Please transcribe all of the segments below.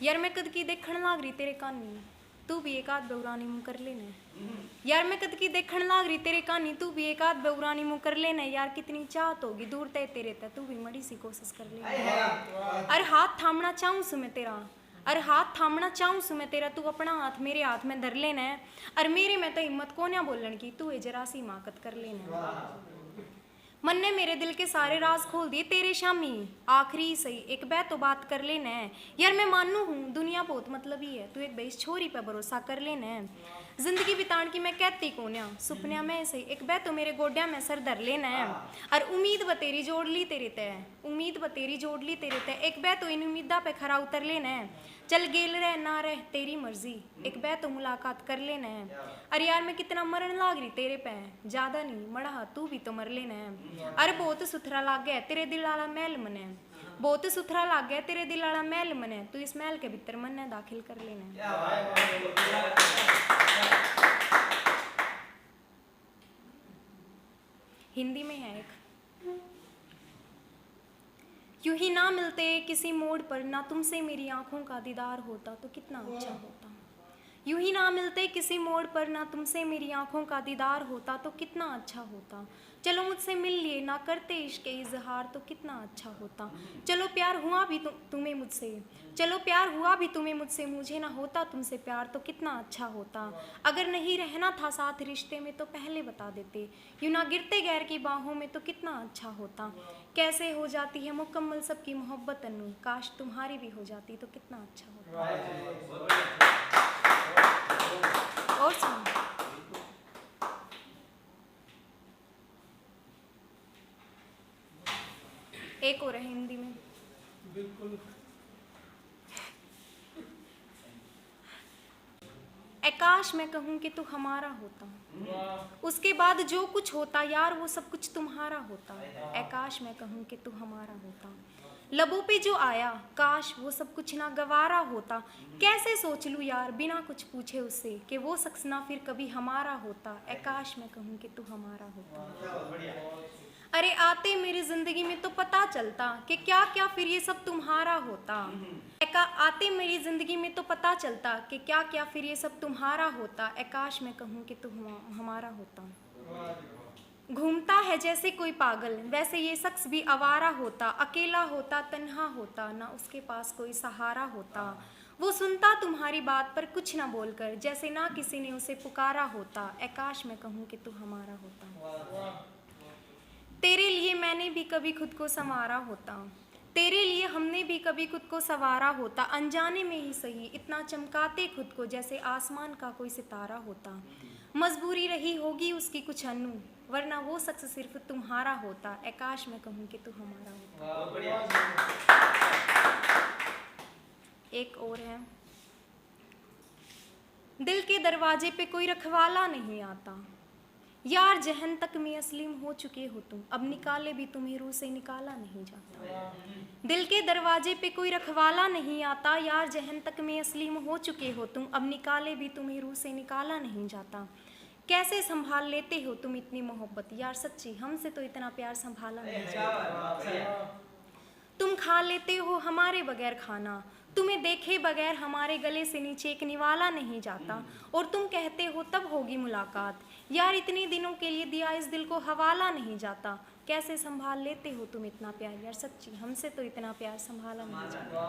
यार मैं कद की देखण लाग रही तेरे कानी, तू भी एक आध बेउरानी मुँह कर लेना। यार मैं कद की देखण लाग रही तेरे कानी, तू भी एक आध बेउरानी मुँह कर लेना। यार कितनी चाहत होगी दूर तय तेरे तय, तू भी मड़ी सी कोशिश कर लेना। अरे हाथ थामना चाहूँ सु मैं तेरा, अरे हाथ थामना चाहूँ सु मैं तेरा, तू अपना हाथ मेरे हाथ में धर लेना है। अरे मेरे में तो हिम्मत कोन्या बोलन की, तू है जरा सी माकत कर लेना। मन ने मेरे दिल के सारे राज खोल दिए तेरे शामी, आखिरी सही एक बै तो बात कर लेना है। यार मैं मानू हूँ दुनिया बहुत मतलबी है, तू एक बेइस छोरी पे भरोसा कर लेना है। जिंदगी बितान की मैं कहती कोन्या, सुपनिया में सही एक बै तो मेरे गोड्या में सर धर लेना है। और उम्मीद बतेरी जोड़ ली तेरे तय, उम्मीद बतेरी जोड़ ली तेरे तय, एक बै तो इन उम्मीदा पे खरा उतर लेना है। चल गेल रह ना रह तेरी मर्जी, एक बै तो मुलाकात कर लेना है। अरे यार मैं कितना मरण लाग रही तेरे पे, ज्यादा नहीं मड़ा तू भी तो मर लेना है। अरे बहुत सुथरा लाग गया तेरे दिल वाला महल मने, बहुत सुथरा लाग गया तेरे दिल वाला महल मने, तू इस महल के भीतर मन ने दाखिल कर लेना है। हिंदी में है एक, यूं ही ना मिलते किसी मोड़ पर, ना तुमसे मेरी आंखों का दीदार होता तो कितना अच्छा होता। यूं ही ना मिलते किसी मोड़ पर, ना तुमसे मेरी आंखों का दीदार होता तो कितना अच्छा होता। चलो मुझसे मिल लिए ना करते इश्क इजहार तो कितना अच्छा होता। चलो प्यार हुआ भी तुम्हें मुझसे, चलो प्यार हुआ भी तुम्हें मुझसे, मुझे ना होता तुमसे प्यार तो कितना अच्छा होता। अगर नहीं रहना था साथ रिश्ते में तो पहले बता देते, यूं ना गिरते गैर की बाहों में तो कितना अच्छा होता। कैसे हो जाती है मुकम्मल सबकी मोहब्बत अनु, काश तुम्हारी भी हो जाती तो कितना अच्छा होता। और सुनो, एक और है हिंदी में। बिल्कुल। काश मैं कहूँ कि तू हमारा होता, उसके बाद जो कुछ होता यार वो सब कुछ तुम्हारा होता। काश मैं कहूँ कि तू हमारा होता, लबों पे जो आया काश वो सब कुछ ना गवारा होता। कैसे सोच लूँ यार बिना कुछ पूछे उससे कि वो शख्स ना फिर कभी हमारा होता। काश मैं कहूँ कि तू हमारा होता। अरे आते मेरी जिंदगी में तो पता चलता कि क्या क्या फिर ये सब तुम्हारा होता। आते मेरी जिंदगी में तो पता चलता कि क्या क्या फिर ये सब तुम्हारा होता। काश मैं कहूँ कि तू हमारा होता। घूमता है जैसे कोई पागल वैसे ये शख्स भी आवारा होता, अकेला होता तन्हा होता ना उसके पास कोई सहारा होता। वो सुनता तुम्हारी बात पर कुछ ना बोलकर जैसे ना किसी ने उसे पुकारा होता। काश मैं कहूँ कि तू हमारा होता। तेरे लिए मैंने भी कभी खुद को संवारा होता, तेरे लिए हमने भी कभी खुद को संवारा होता। अनजाने में ही सही इतना चमकाते खुद को जैसे आसमान का कोई सितारा होता। मजबूरी रही होगी उसकी कुछ अनु, वरना वो शख्स सिर्फ तुम्हारा होता। काश मैं कहूँ कि तू हमारा होता। एक और है, दिल के दरवाजे पे कोई रखवाला नहीं आता, यार जहन तक में असलीम हो चुके हो तुम, अब निकाले भी तुम्हें रूह से निकाला नहीं जाता। दिल के दरवाजे पे कोई रखवाला नहीं आता, यार जहन तक में असलीम हो चुके हो तुम, अब निकाले भी तुम्हें रूह से निकाला नहीं जाता। कैसे संभाल लेते हो तुम इतनी मोहब्बत, यार सच्ची हमसे तो इतना प्यार संभाला नहीं जाता। तुम खा लेते हो हमारे बगैर खाना, तुम्हें देखे बगैर हमारे गले से नीचे एक निवाला नहीं जाता। और तुम कहते हो तब होगी मुलाकात, यार इतने दिनों के लिए दिया इस दिल को हवाला नहीं जाता। कैसे संभाल लेते हो तुम इतना प्यार, यार सच्ची हमसे तो इतना प्यार संभाला नहीं जाता।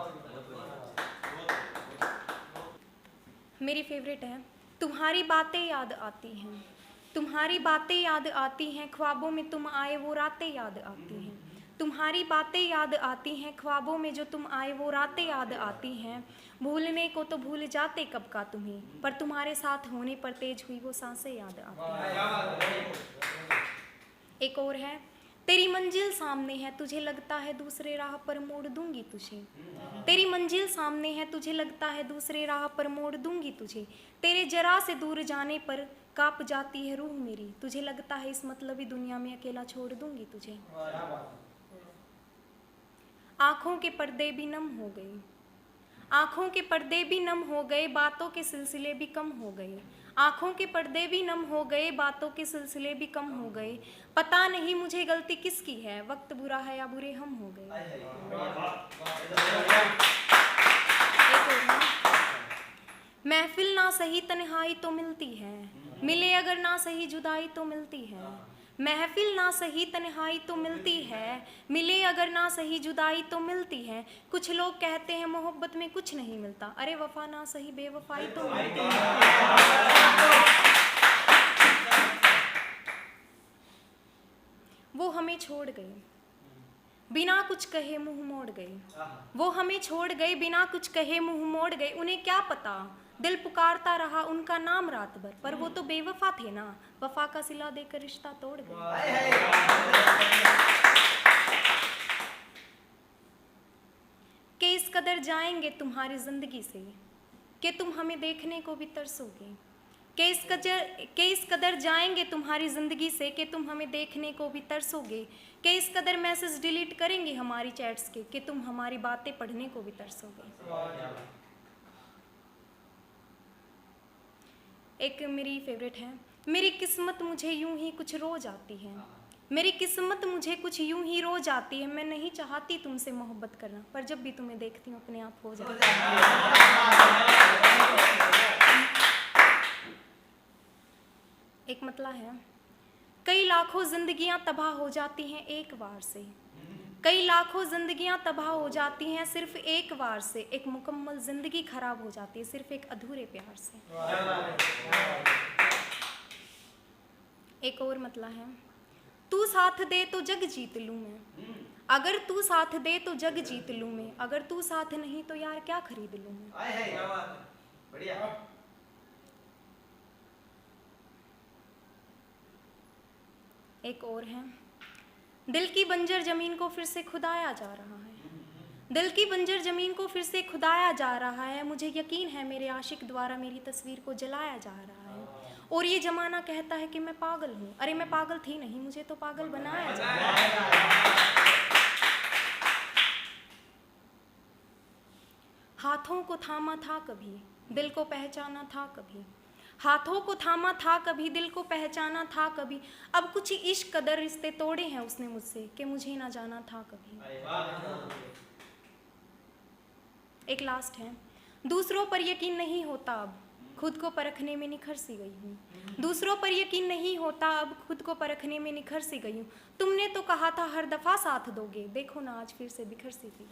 मेरी फेवरेट है, तुम्हारी बातें याद आती हैं, तुम्हारी बातें याद आती हैं, ख्वाबों में तुम आए वो रातें याद आती हैं। तुम्हारी बातें याद आती हैं, ख्वाबों में जो तुम आए वो रातें याद आती हैं। भूलने को तो भूल जाते कब का तुम्हें, पर तुम्हारे साथ होने पर तेज हुई वो सांसें याद आती हैं। एक और है, तेरी मंजिल सामने है तुझे लगता है दूसरे राह पर मोड़ दूंगी तुझे, तेरी मंजिल सामने है तुझे लगता है दूसरे राह पर मोड़ दूंगी तुझे। तेरे जरा से दूर जाने पर कांप जाती है रूह मेरी, तुझे लगता है इस मतलबी दुनिया में अकेला छोड़ दूंगी तुझे। आँखों के पर्दे भी नम हो गए, आँखों के पर्दे भी नम हो गए, बातों के सिलसिले भी कम हो गए। आँखों के पर्दे भी नम हो गए, बातों के सिलसिले भी कम हो गए। पता नहीं मुझे गलती किसकी है, वक्त बुरा है या बुरे हम हो गए। एक और महफिल ना सही तन्हाई तो मिलती है, मिले अगर ना सही जुदाई तो मिलती है। महफिल ना सही तन्हाई तो मिलती है, मिले अगर ना सही जुदाई तो मिलती है। कुछ लोग कहते हैं मोहब्बत में कुछ नहीं मिलता, अरे वफा ना सही बेवफाई तो मिलती है। वो हमें छोड़ गए बिना कुछ कहे मुंह मोड़ गए, वो हमें छोड़ गए बिना कुछ कहे मुंह मोड़ गए। उन्हें क्या पता दिल पुकारता रहा उनका नाम रात भर, पर वो तो बेवफा थे ना, वफा का सिला देकर रिश्ता तोड़ गए। कि इस कदर जाएंगे तुम्हारी जिंदगी से कि तुम हमें देखने को भी तरसोगे, कि इस कदर जाएंगे तुम्हारी जिंदगी से कि तुम हमें देखने को भी तरसोगे, कि इस कदर मैसेज डिलीट करेंगे हमारी चैट्स के कि तुम हमारी बातें पढ़ने को भी तरसोगे। एक मेरी फेवरेट है, मेरी किस्मत मुझे यूं ही कुछ रोज आती है, मेरी किस्मत मुझे कुछ यूं ही रोज आती है। मैं नहीं चाहती तुमसे मोहब्बत करना, पर जब भी तुम्हें देखती हूँ अपने आप हो जाती है। एक मतला है, कई लाखों जिंदगियां तबाह हो जाती हैं एक बार से, कई लाखों जिंदगियां तबाह हो जाती हैं सिर्फ एक बार से। एक मुकम्मल जिंदगी खराब हो जाती है सिर्फ एक अधूरे प्यार से। एक और मतला है, तू साथ दे तो जग जीत लूं मैं, अगर तू साथ दे तो जग जीत लूं मैं, अगर तू साथ नहीं तो यार क्या खरीद लूं मैं। एक और है, दिल की बंजर जमीन को फिर से खुदाया जा रहा है, दिल की बंजर जमीन को फिर से खुदाया जा रहा है। मुझे यकीन है मेरे आशिक द्वारा मेरी तस्वीर को जलाया जा रहा है, और ये जमाना कहता है कि मैं पागल हूँ, अरे मैं पागल थी नहीं, मुझे तो पागल बनाया जा रहा है। हाथों को थामा था कभी, दिल को पहचाना था कभी, हाथों को थामा था कभी, दिल को पहचाना था कभी। अब कुछ इश्क कदर रिश्ते तोड़े हैं उसने मुझसे कि मुझे ना जाना था कभी। एक लास्ट है, दूसरों पर यकीन नहीं होता अब, खुद को परखने में निखर सी गई हूँ। दूसरों पर यकीन नहीं होता अब, खुद को परखने में निखर सी गई हूँ। तुमने तो कहा था हर दफा साथ दोगे, देखो ना आज फिर से बिखर सी गई।